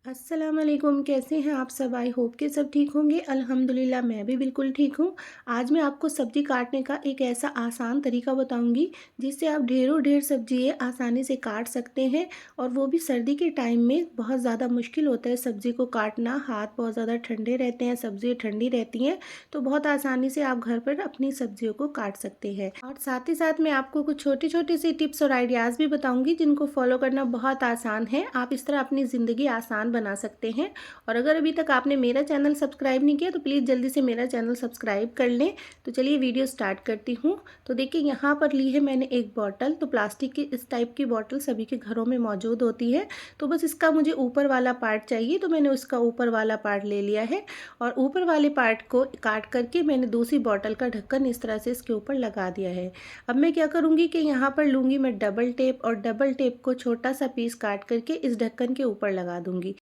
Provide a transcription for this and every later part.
अस्सलाम वालेकुम, कैसे हैं आप सब? आई होप कि सब ठीक होंगे। अल्हम्दुलिल्लाह मैं भी बिल्कुल ठीक हूँ। आज मैं आपको सब्ज़ी काटने का एक ऐसा आसान तरीका बताऊँगी जिससे आप ढेरों ढेर सब्ज़ियाँ आसानी से काट सकते हैं। और वो भी सर्दी के टाइम में बहुत ज़्यादा मुश्किल होता है सब्ज़ी को काटना, हाथ बहुत ज़्यादा ठंडे रहते हैं, सब्ज़ियाँ ठंडी रहती हैं, तो बहुत आसानी से आप घर पर अपनी सब्ज़ियों को काट सकते हैं। और साथ ही साथ मैं आपको कुछ छोटी-छोटी सी टिप्स और आइडियाज़ भी बताऊँगी जिनको फ़ॉलो करना बहुत आसान है। आप इस तरह अपनी ज़िंदगी आसान बना सकते हैं। और अगर अभी तक आपने मेरा चैनल सब्सक्राइब नहीं किया तो प्लीज़ जल्दी से मेरा चैनल सब्सक्राइब कर लें। तो चलिए वीडियो स्टार्ट करती हूँ। तो देखिए यहाँ पर ली है मैंने एक बॉटल, तो प्लास्टिक की इस टाइप की बॉटल सभी के घरों में मौजूद होती है। तो बस इसका मुझे ऊपर वाला पार्ट चाहिए, तो मैंने उसका ऊपर वाला पार्ट ले लिया है। और ऊपर वाले पार्ट को काट करके मैंने दूसरी बॉटल का ढक्कन इस तरह से इसके ऊपर लगा दिया है। अब मैं क्या करूँगी कि यहाँ पर लूँगी मैं डबल टेप, और डबल टेप को छोटा सा पीस काट करके इस ढक्कन के ऊपर लगा दूँगी।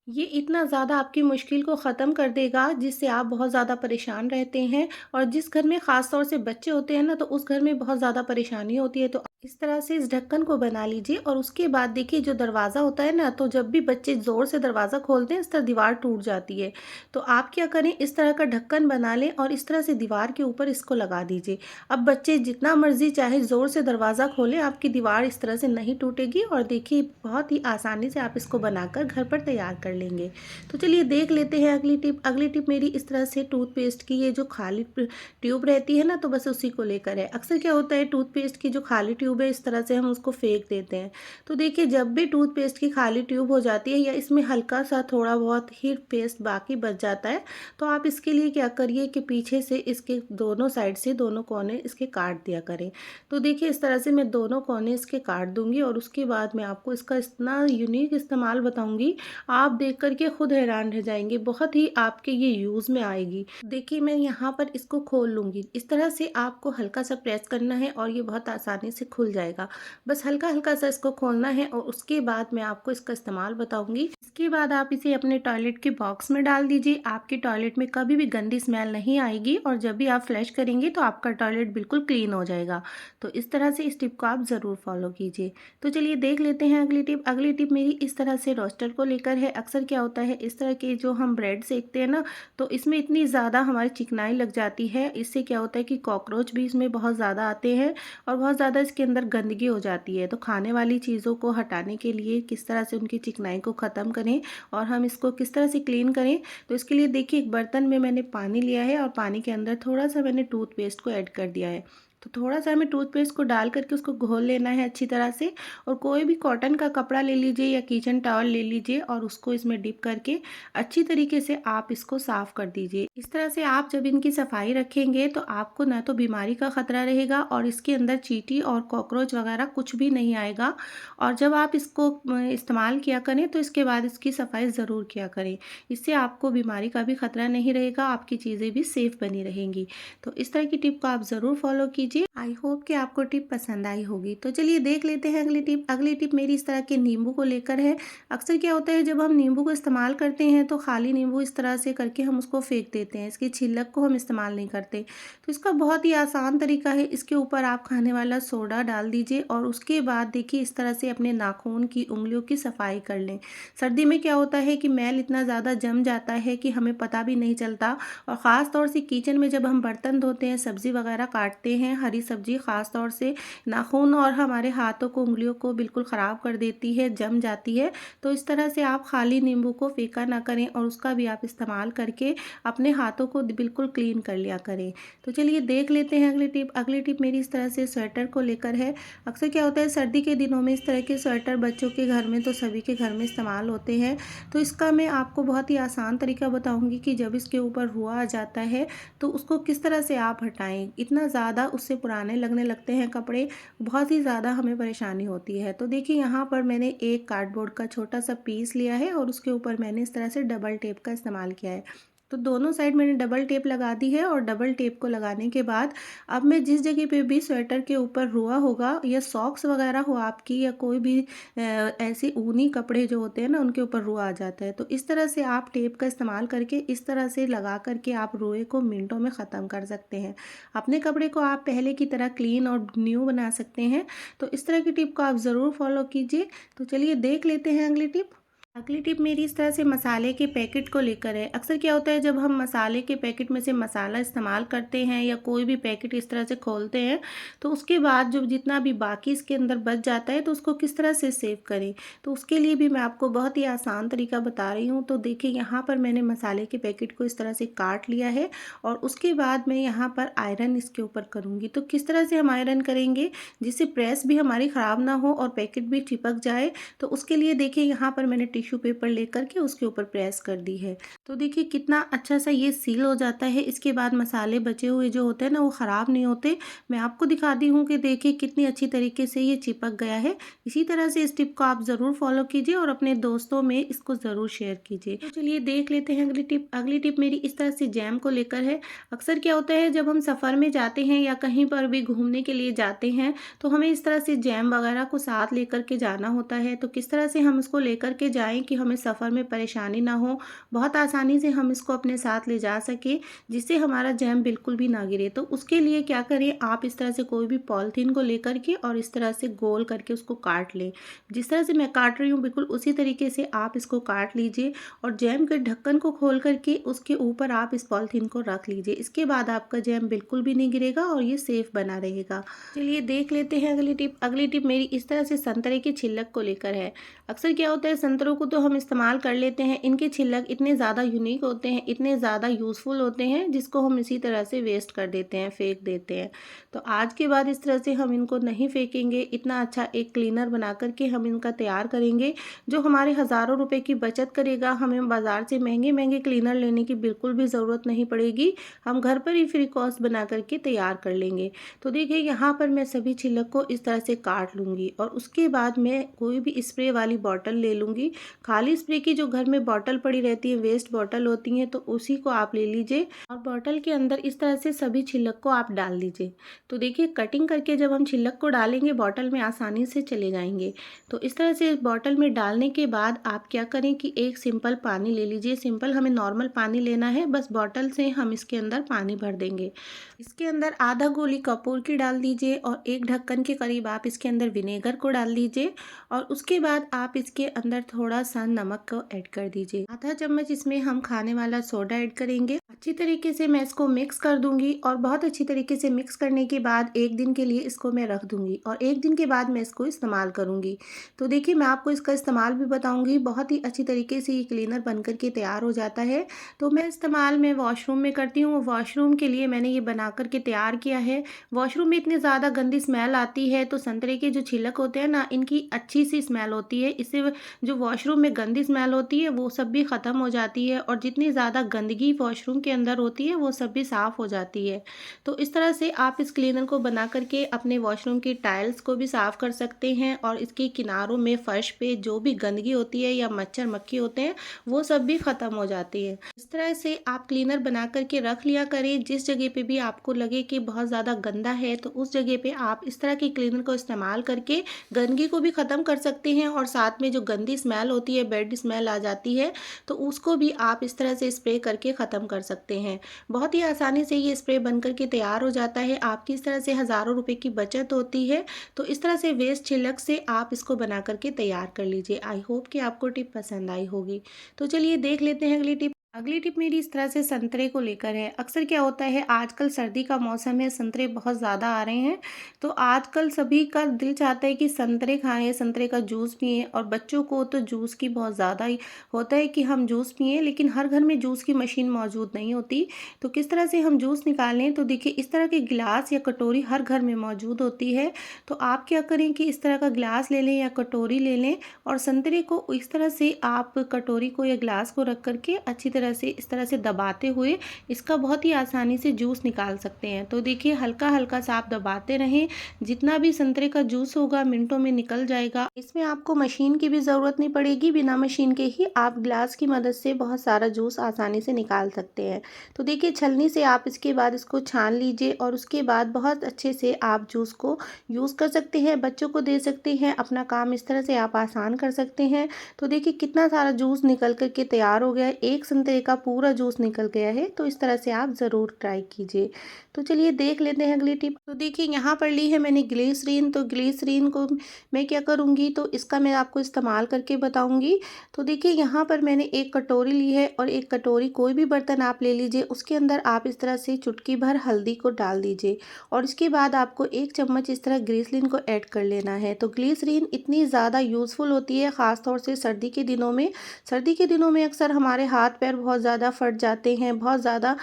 ये इतना ज़्यादा आपकी मुश्किल को ख़त्म कर देगा जिससे आप बहुत ज़्यादा परेशान रहते हैं। और जिस घर में ख़ास तौर से बच्चे होते हैं ना, तो उस घर में बहुत ज़्यादा परेशानी होती है। तो इस तरह से इस ढक्कन को बना लीजिए। और उसके बाद देखिए जो दरवाज़ा होता है ना, तो जब भी बच्चे ज़ोर से दरवाज़ा खोलते हैं इस तरह दीवार टूट जाती है। तो आप क्या करें, इस तरह का ढक्कन बना लें और इस तरह से दीवार के ऊपर इसको लगा दीजिए। अब बच्चे जितना मर्ज़ी चाहे ज़ोर से दरवाज़ा खोलें, आपकी दीवार इस तरह से नहीं टूटेगी। और देखिए बहुत ही आसानी से आप इसको बनाकर घर पर तैयार कर लेंगे। तो चलिए देख लेते हैं अगली टिप। अगली टिप मेरी इस तरह से टूथपेस्ट की, ये जो खाली ट्यूब रहती है ना, तो बस उसी को लेकर है। अक्सर क्या होता है, टूथपेस्ट की जो खाली ट्यूब है इस तरह से हम उसको फेंक देते हैं। तो देखिए जब भी टूथपेस्ट की खाली ट्यूब हो जाती है या इसमें हल्का सा थोड़ा बहुत ही पेस्ट बाकी बच जाता है, तो आप इसके लिए क्या करिए कि पीछे से इसके दोनों साइड से दोनों कोने इसके काट दिया करें। तो देखिए इस तरह से मैं दोनों कोने इसके काट दूंगी। और उसके बाद मैं आपको इसका इतना यूनिक इस्तेमाल बताऊंगी, आप देख कर के खुद हैरान रह जाएंगे, बहुत ही आपके ये यूज़ में आएगी। देखिए मैं यहाँ पर इसको खोल लूँगी। इस तरह से आपको हल्का सा प्रेस करना है और ये बहुत आसानी से खुल जाएगा। बस हल्का हल्का सा इसको खोलना है और उसके बाद मैं आपको इसका इस्तेमाल बताऊंगी। इसके बाद आप इसे अपने टॉयलेट के बॉक्स में डाल दीजिए। आपके टॉयलेट में कभी भी गंदी स्मेल नहीं आएगी, और जब भी आप फ्लश करेंगे तो आपका टॉयलेट बिल्कुल क्लीन हो जाएगा। तो इस तरह से इस टिप को आप ज़रूर फॉलो कीजिए। तो चलिए देख लेते हैं अगली टिप। अगली टिप मेरी इस तरह से रोस्टर को लेकर है। अक्सर क्या होता है, इस तरह के जो हम ब्रेड सेकते हैं ना, तो इसमें इतनी ज़्यादा हमारी चिकनाई लग जाती है। इससे क्या होता है कि कॉकरोच भी इसमें बहुत ज़्यादा आते हैं और बहुत ज़्यादा इसके अंदर गंदगी हो जाती है। तो खाने वाली चीज़ों को हटाने के लिए किस तरह से उनकी चिकनाई को ख़त्म करें और हम इसको किस तरह से क्लीन करें, तो इसके लिए देखिए एक बर्तन में मैंने पानी लिया है और पानी के अंदर थोड़ा सा मैंने टूथपेस्ट को ऐड कर दिया है। तो थोड़ा सा हमें टूथपेस्ट को डाल करके उसको घोल लेना है अच्छी तरह से। और कोई भी कॉटन का कपड़ा ले लीजिए या किचन टॉवल ले लीजिए और उसको इसमें डिप करके अच्छी तरीके से आप इसको साफ़ कर दीजिए। इस तरह से आप जब इनकी सफाई रखेंगे तो आपको ना तो बीमारी का खतरा रहेगा और इसके अंदर चींटी और कॉकरोच वगैरह कुछ भी नहीं आएगा। और जब आप इसको इस्तेमाल किया करें तो इसके बाद इसकी सफाई ज़रूर किया करें। इससे आपको बीमारी का भी खतरा नहीं रहेगा, आपकी चीज़ें भी सेफ बनी रहेंगी। तो इस तरह की टिप को आप ज़रूर फॉलो कीजिए। आई होप कि आपको टिप पसंद आई होगी। तो चलिए देख लेते हैं अगली टिप। अगली टिप मेरी इस तरह के नींबू को लेकर है। अक्सर क्या होता है, जब हम नींबू को इस्तेमाल करते हैं तो खाली नींबू इस तरह से करके हम उसको फेंक देते हैं, इसकी छिलक को हम इस्तेमाल नहीं करते। तो इसका बहुत ही आसान तरीका है, इसके ऊपर आप खाने वाला सोडा डाल दीजिए और उसके बाद देखिए इस तरह से अपने नाखून की उंगलियों की सफाई कर लें। सर्दी में क्या होता है कि मैल इतना ज़्यादा जम जाता है कि हमें पता भी नहीं चलता। और ख़ास तौर से किचन में जब हम बर्तन धोते हैं, सब्ज़ी वगैरह काटते हैं, हरी सब्ज़ी ख़ास तौर से नाखून और हमारे हाथों को, उंगलियों को बिल्कुल ख़राब कर देती है, जम जाती है। तो इस तरह से आप खाली नींबू को फेंका ना करें और उसका भी आप इस्तेमाल करके अपने हाथों को बिल्कुल क्लीन कर लिया करें। तो चलिए देख लेते हैं अगली टिप। अगली टिप मेरी इस तरह से स्वेटर को लेकर है। अक्सर क्या होता है, सर्दी के दिनों में इस तरह के स्वेटर बच्चों के घर में तो सभी के घर में इस्तेमाल होते हैं। तो इसका मैं आपको बहुत ही आसान तरीका बताऊंगी कि जब इसके ऊपर रुआ आ जाता है तो उसको किस तरह से आप हटाएं। इतना ज़्यादा उससे पुराने लगने लगते हैं कपड़े, बहुत ही ज़्यादा हमें परेशानी होती है। तो देखिए यहाँ पर मैंने एक कार्डबोर्ड का छोटा सा पीस लिया है और उसके ऊपर मैंने इस तरह से डबल टेप का इस्तेमाल किया है। तो दोनों साइड मैंने डबल टेप लगा दी है। और डबल टेप को लगाने के बाद अब मैं जिस जगह पे भी स्वेटर के ऊपर रुआ होगा या सॉक्स वगैरह हो आपकी, या कोई भी ऐसे ऊनी कपड़े जो होते हैं ना उनके ऊपर रुआ आ जाता है, तो इस तरह से आप टेप का इस्तेमाल करके इस तरह से लगा करके आप रुए को मिनटों में ख़त्म कर सकते हैं। अपने कपड़े को आप पहले की तरह क्लीन और न्यू बना सकते हैं। तो इस तरह की टिप को आप ज़रूर फॉलो कीजिए। तो चलिए देख लेते हैं अगली टिप। अगली टिप मेरी इस तरह से मसाले के पैकेट को लेकर है। अक्सर क्या होता है, जब हम मसाले के पैकेट में से मसाला इस्तेमाल करते हैं या कोई भी पैकेट इस तरह से खोलते हैं, तो उसके बाद जो जितना भी बाकी इसके अंदर बच जाता है, तो उसको किस तरह से सेव करें। तो उसके लिए भी मैं आपको बहुत ही आसान तरीका बता रही हूँ। तो देखिए, यहाँ पर मैंने मसाले के पैकेट को इस तरह से काट लिया है और उसके बाद मैं यहाँ पर आयरन इसके ऊपर करूँगी। तो किस तरह से हम आयरन करेंगे जिससे प्रेस भी हमारी ख़राब ना हो और पैकेट भी चिपक जाए। तो उसके लिए देखिए, यहाँ पर मैंने टिश्यू पेपर लेकर के उसके ऊपर प्रेस कर दी है। तो देखिए कितना अच्छा सा ये सील हो जाता है। इसके बाद मसाले बचे हुए जो होते हैं ना, वो ख़राब नहीं होते। मैं आपको दिखाती हूँ कि देखिए कितनी अच्छी तरीके से ये चिपक गया है। इसी तरह से इस टिप को आप ज़रूर फॉलो कीजिए और अपने दोस्तों में इसको ज़रूर शेयर कीजिए। तो चलिए देख लेते हैं अगली टिप। अगली टिप मेरी इस तरह से जैम को लेकर है। अक्सर क्या होता है, जब हम सफ़र में जाते हैं या कहीं पर भी घूमने के लिए जाते हैं, तो हमें इस तरह से जैम वगैरह को साथ लेकर के जाना होता है। तो किस तरह से हम इसको लेकर के जाएँ कि हमें सफ़र में परेशानी ना हो, बहुत आसानी से हम इसको अपने साथ ले जा सकें, जिससे हमारा जैम बिल्कुल भी ना गिरे। तो उसके लिए क्या करें, आप इस तरह से कोई भी पॉलीथीन को लेकर के और इस तरह से गोल करके उसको काट लें। जिस तरह से मैं काट रही हूँ, बिल्कुल उसी तरीके से आप इसको काट लीजिए और जैम के ढक्कन को खोल करके उसके ऊपर आप इस पॉलीथीन को रख लीजिए। इसके बाद आपका जैम बिल्कुल भी नहीं गिरेगा और ये सेफ बना रहेगा। चलिए देख लेते हैं अगली टिप। अगली टिप मेरी इस तरह से संतरे के छिलक को लेकर है। अक्सर क्या होता है, संतरों को तो हम इस्तेमाल कर लेते हैं, इनके छिलक इतने ज़्यादा यूनिक होते हैं, इतने ज़्यादा यूज़फुल होते हैं, जिसको हम इसी तरह से वेस्ट कर देते हैं, फेंक देते हैं। तो आज के बाद इस तरह से हम इनको नहीं फेंकेंगे। इतना अच्छा एक क्लीनर बना करके हम इनका तैयार करेंगे, जो हमारे हज़ारों रुपए की बचत करेगा। हमें बाज़ार से महंगे महंगे क्लीनर लेने की बिल्कुल भी ज़रूरत नहीं पड़ेगी। हम घर पर ही फ्री कॉस्ट बना करके तैयार कर लेंगे। तो देखिए, यहाँ पर मैं सभी छिलक को इस तरह से काट लूँगी और उसके बाद मैं कोई भी स्प्रे वाली बॉटल ले लूँगी। खाली स्प्रे की जो घर में बॉटल पड़ी रहती है, वेस्ट बॉटल होती हैं, तो उसी को आप ले लीजिए और बॉटल के अंदर इस तरह से सभी छिलक को आप डाल दीजिए। तो देखिए, कटिंग करके जब हम छिलक को डालेंगे, बॉटल में आसानी से चले जाएंगे। तो इस तरह से बॉटल में डालने के बाद आप क्या करें कि एक सिंपल पानी ले लीजिए। सिंपल हमें नॉर्मल पानी लेना है, बस बॉटल से हम इसके अंदर पानी भर देंगे। इसके अंदर आधा गोली कपूर की डाल दीजिए और एक ढक्कन के करीब आप इसके अंदर विनेगर को डाल दीजिए और उसके बाद आप इसके अंदर थोड़ा सा नमक को ऐड कर दीजिए। आधा चम्मच इसमें हम खाने वाला सोडा ऐड करेंगे। अच्छी तरीके से मैं इसको मिक्स कर दूंगी और बहुत अच्छी तरीके से मिक्स करने के बाद एक दिन के लिए इसको मैं रख दूंगी और एक दिन के बाद मैं इसको इस्तेमाल करूंगी। तो देखिए, मैं आपको इसका इस्तेमाल भी बताऊंगी। बहुत ही अच्छी तरीके से ये क्लीनर बन करके तैयार हो जाता है। तो मैं इस्तेमाल मैं वॉशरूम में करती हूँ। वॉशरूम के लिए मैंने ये बना करके तैयार किया है। वॉशरूम में इतनी ज़्यादा गंदी स्मेल आती है, तो संतरे के जो छिलक होते हैं ना, इनकी अच्छी सी स्मेल होती है। इससे जो वॉशरूम में गंदी स्मेल होती है, वो सब भी ख़त्म हो जाती है और जितनी ज़्यादा गंदगी वॉशरूम के अंदर होती है, वो सब भी साफ़ हो जाती है। तो इस तरह से आप इस क्लीनर को बना करके अपने वॉशरूम की टाइल्स को भी साफ़ कर सकते हैं और इसके किनारों में, फर्श पे जो भी गंदगी होती है या मच्छर मक्खी होते हैं, वो सब भी ख़त्म हो जाती है। इस तरह से आप क्लीनर बना करके रख लिया करें। जिस जगह पे भी आपको लगे कि बहुत ज़्यादा गंदा है, तो उस जगह पे आप इस तरह के क्लीनर को इस्तेमाल करके गंदगी को भी ख़त्म कर सकते हैं और साथ में जो गंदी स्मेल होती है, बैड स्मेल आ जाती है, तो उसको भी आप इस तरह से स्प्रे करके ख़त्म कर सकते हैं। बहुत ही आसानी से ये स्प्रे बन करके तैयार हो जाता है। आपकी इस तरह से हज़ारों रुपए की बचत होती है। तो इस तरह से वेस्ट छिलक से आप इसको बना करके तैयार कर लीजिए। आई होप कि आपको टिप पसंद आई होगी। तो चलिए देख लेते हैं अगली टिप। अगली टिप मेरी इस तरह से संतरे को लेकर है। अक्सर क्या होता है, आजकल सर्दी का मौसम है, संतरे बहुत ज़्यादा आ रहे हैं। तो आजकल सभी का दिल चाहता है कि संतरे खाएं, संतरे का जूस पिएं और बच्चों को तो जूस की बहुत ज़्यादा ही होता है कि हम जूस पिएं, लेकिन हर घर में जूस की मशीन मौजूद नहीं होती। तो किस तरह से हम जूस निकालें, तो देखिए, इस तरह के गिलास या कटोरी हर घर में मौजूद होती है। तो आप क्या करें कि इस तरह का गिलास ले लें या कटोरी ले लें और संतरे को इस तरह से आप कटोरी को या गिलास को रख करके अच्छी तरह से इस तरह से दबाते हुए इसका बहुत ही आसानी से जूस निकाल सकते हैं। तो देखिए, हल्का हल्का सा आप दबाते रहें, जितना भी संतरे का जूस होगा मिनटों में निकल जाएगा। इसमें आपको मशीन की भी ज़रूरत नहीं पड़ेगी, बिना मशीन के ही आप ग्लास की मदद से बहुत सारा जूस आसानी से निकाल सकते हैं। तो देखिए, छलनी से आप इसके बाद इसको छान लीजिए और उसके बाद बहुत अच्छे से आप जूस को यूज़ कर सकते हैं, बच्चों को दे सकते हैं, अपना काम इस तरह से आप आसान कर सकते हैं। तो देखिए, कितना सारा जूस निकल करके तैयार हो गया है। एक संतरे का पूरा जूस निकल गया है। तो इस तरह से आप ज़रूर ट्राई कीजिए। तो चलिए देख लेते हैं अगली टिप। तो देखिए यहाँ पर ली है मैंने ग्लिसरीन। तो ग्लिसरीन को मैं क्या करूँगी, तो इसका मैं आपको इस्तेमाल करके बताऊँगी। तो देखिए यहाँ पर मैंने एक कटोरी ली है और एक कटोरी कोई भी बर्तन आप ले लीजिए, उसके अंदर आप इस तरह से चुटकी भर हल्दी को डाल दीजिए और इसके बाद आपको 1 चम्मच इस तरह ग्लिसरीन को ऐड कर लेना है। तो ग्लिसरीन इतनी ज़्यादा यूज़फुल होती है ख़ास तौर से सर्दी के दिनों में। सर्दी के दिनों में अक्सर हमारे हाथ पैर बहुत ज़्यादा फट जाते हैं, बहुत ज़्यादा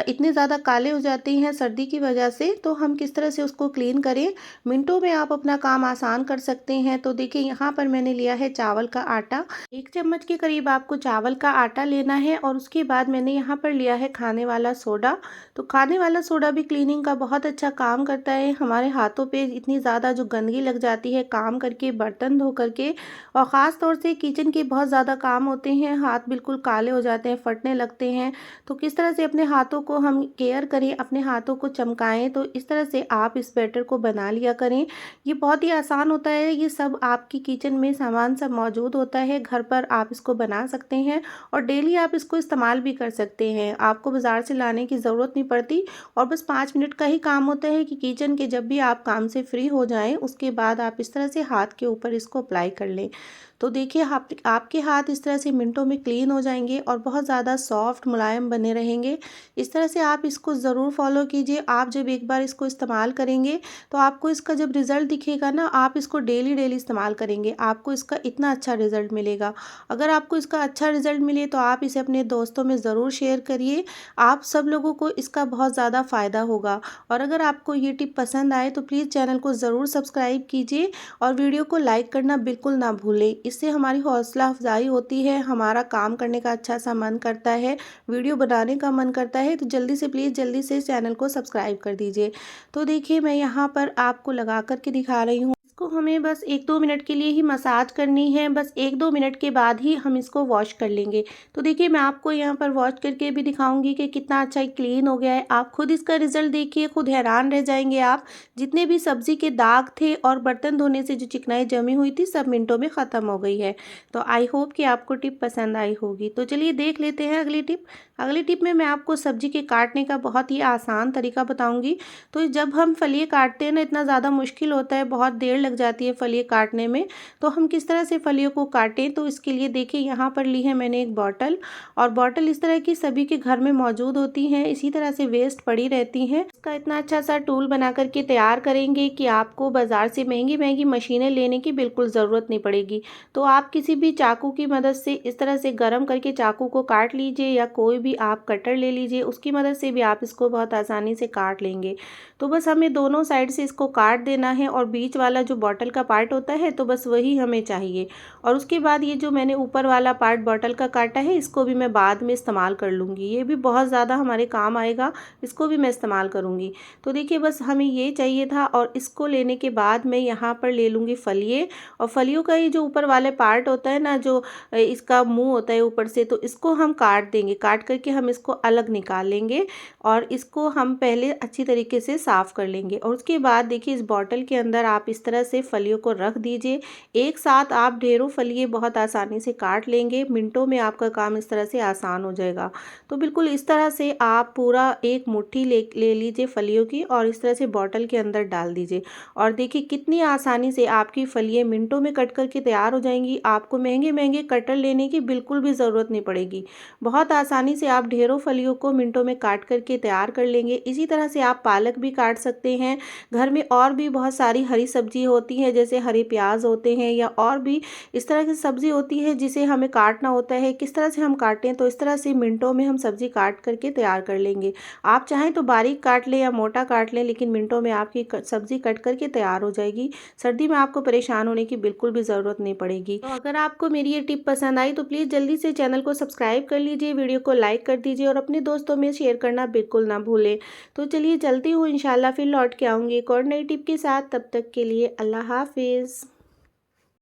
इतने ज़्यादा काले हो जाते हैं सर्दी की वजह से। तो हम किस तरह से उसको क्लीन करें, मिनटों में आप अपना काम आसान कर सकते हैं। तो देखिए यहाँ पर मैंने लिया है चावल का आटा। 1 चम्मच के करीब आपको चावल का आटा लेना है और उसके बाद मैंने यहाँ पर लिया है खाने वाला सोडा। तो खाने वाला सोडा भी क्लीनिंग का बहुत अच्छा काम करता है। हमारे हाथों पे इतनी ज़्यादा जो गंदगी लग जाती है काम करके, बर्तन धो करके, और ख़ास तौर से किचन के बहुत ज़्यादा काम होते हैं, हाथ बिल्कुल काले हो जाते हैं, फटने लगते हैं। तो किस तरह से अपने हाथों को हम केयर करें, अपने हाथों को चमकाएं, तो इस तरह से आप इस बैटर को बना लिया करें। ये बहुत ही आसान होता है, ये सब आपकी किचन में सामान सब मौजूद होता है, घर पर आप इसको बना सकते हैं और डेली आप इसको इस्तेमाल भी कर सकते हैं। आपको बाज़ार से लाने की ज़रूरत नहीं पड़ती और बस 5 मिनट का ही काम होता है कि किचन के जब भी आप काम से फ्री हो जाएं, उसके बाद आप इस तरह से हाथ के ऊपर इसको अप्लाई कर लें। तो देखिए आपके हाथ इस तरह से मिनटों में क्लीन हो जाएंगे और बहुत ज़्यादा सॉफ्ट मुलायम बने रहेंगे। इस तरह से आप इसको ज़रूर फॉलो कीजिए। आप जब एक बार इसको इस्तेमाल करेंगे तो आपको इसका जब रिज़ल्ट दिखेगा ना, आप इसको डेली डेली इस्तेमाल करेंगे, आपको इसका इतना अच्छा रिज़ल्ट मिलेगा। अगर आपको इसका अच्छा रिज़ल्ट मिले तो आप इसे अपने दोस्तों में ज़रूर शेयर करिए। आप सब लोगों को इसका बहुत ज़्यादा फ़ायदा होगा। और अगर आपको ये टिप पसंद आए तो प्लीज़ चैनल को ज़रूर सब्सक्राइब कीजिए और वीडियो को लाइक करना बिल्कुल ना भूलें। इससे हमारी हौसला अफजाई होती है, हमारा काम करने का अच्छा सा मन करता है, वीडियो बनाने का मन करता है। तो जल्दी से प्लीज़ जल्दी से चैनल को सब्सक्राइब कर दीजिए। तो देखिए मैं यहाँ पर आपको लगा कर के दिखा रही हूँ। इसको हमें बस 1-2 मिनट के लिए ही मसाज करनी है, बस 1-2 मिनट के बाद ही हम इसको वॉश कर लेंगे। तो देखिए मैं आपको यहाँ पर वॉश करके भी दिखाऊंगी कि कितना अच्छा क्लीन हो गया है। आप खुद इसका रिजल्ट देखिए, खुद हैरान रह जाएंगे आप। जितने भी सब्जी के दाग थे और बर्तन धोने से जो चिकनाई जमी हुई थी, सब मिनटों में ख़त्म हो गई है। तो आई होप कि आपको टिप पसंद आई होगी। तो चलिए देख लेते हैं अगली टिप। अगली टिप में मैं आपको सब्जी के काटने का बहुत ही आसान तरीका बताऊंगी। तो जब हम फलियाँ काटते हैं ना, इतना ज़्यादा मुश्किल होता है, बहुत देर लग जाती है फलियाँ काटने में। तो हम किस तरह से फलियों को काटें, तो इसके लिए देखिए यहाँ पर ली है मैंने एक बॉटल, और बॉटल इस तरह की सभी के घर में मौजूद होती हैं, इसी तरह से वेस्ट पड़ी रहती हैं। इसका इतना अच्छा सा टूल बना करके तैयार करेंगे कि आपको बाज़ार से महंगी महंगी मशीनें लेने की बिल्कुल ज़रूरत नहीं पड़ेगी। तो आप किसी भी चाकू की मदद से इस तरह से गर्म करके चाकू को काट लीजिए, या कोई भी आप कटर ले लीजिए, उसकी मदद से भी आप इसको बहुत आसानी से काट लेंगे। तो बस हमें दोनों साइड से इसको काट देना है और बीच वाला जो बॉटल का पार्ट होता है तो बस वही हमें चाहिए। और उसके बाद ये जो मैंने ऊपर वाला पार्ट बॉटल का काटा है, इसको भी मैं बाद में इस्तेमाल कर लूँगी। ये भी बहुत ज़्यादा हमारे काम आएगा, इसको भी मैं इस्तेमाल करूँगी। तो देखिए बस हमें ये चाहिए था, और इसको लेने के बाद मैं यहाँ पर ले लूँगी फलिए, और फलियों का ये जो ऊपर वाले पार्ट होता है ना, जो इसका मुँह होता है ऊपर से, तो इसको हम काट देंगे। काट करके हम इसको अलग निकाल लेंगे और इसको हम पहले अच्छी तरीके से साफ़ कर लेंगे। और उसके बाद देखिए इस बॉटल के अंदर आप इस तरह से फलियों को रख दीजिए। एक साथ आप ढेरों फलिए बहुत आसानी से काट लेंगे, मिनटों में आपका काम इस तरह से आसान हो जाएगा। तो बिल्कुल इस तरह से आप पूरा एक मुट्ठी ले लीजिए फलियों की, और इस तरह से बॉटल के अंदर डाल दीजिए। और देखिए कितनी आसानी से आपकी फलियाँ मिनटों में कट करके तैयार हो जाएंगी। आपको महंगे महंगे कटर लेने की बिल्कुल भी ज़रूरत नहीं पड़ेगी। बहुत आसानी से आप ढेरों फलियों को मिनटों में काट करके तैयार कर लेंगे। इसी तरह से आप पालक भी काट सकते हैं। घर में और भी बहुत सारी हरी सब्जी होती हैं, जैसे हरे प्याज होते हैं, या और भी इस तरह की सब्जी होती है जिसे हमें काटना होता है। किस तरह से हम काटें, तो इस तरह से मिनटों में हम सब्जी काट करके तैयार कर लेंगे। आप चाहें तो बारीक काट लें या मोटा काट लें, लेकिन मिनटों में आपकी सब्जी कट करके तैयार हो जाएगी। सर्दी में आपको परेशान होने की बिल्कुल भी ज़रूरत नहीं पड़ेगी। तो अगर आपको मेरी ये टिप पसंद आई तो प्लीज़ जल्दी से चैनल को सब्सक्राइब कर लीजिए, वीडियो को लाइक कर दीजिए और अपने दोस्तों में शेयर करना बिल्कुल ना भूलें। तो चलिए चलती हूँ, इंशाल्लाह फिर लौट के आऊँगी एक और नई टिप के साथ। तब तक के लिए अल्लाह हाफिज़।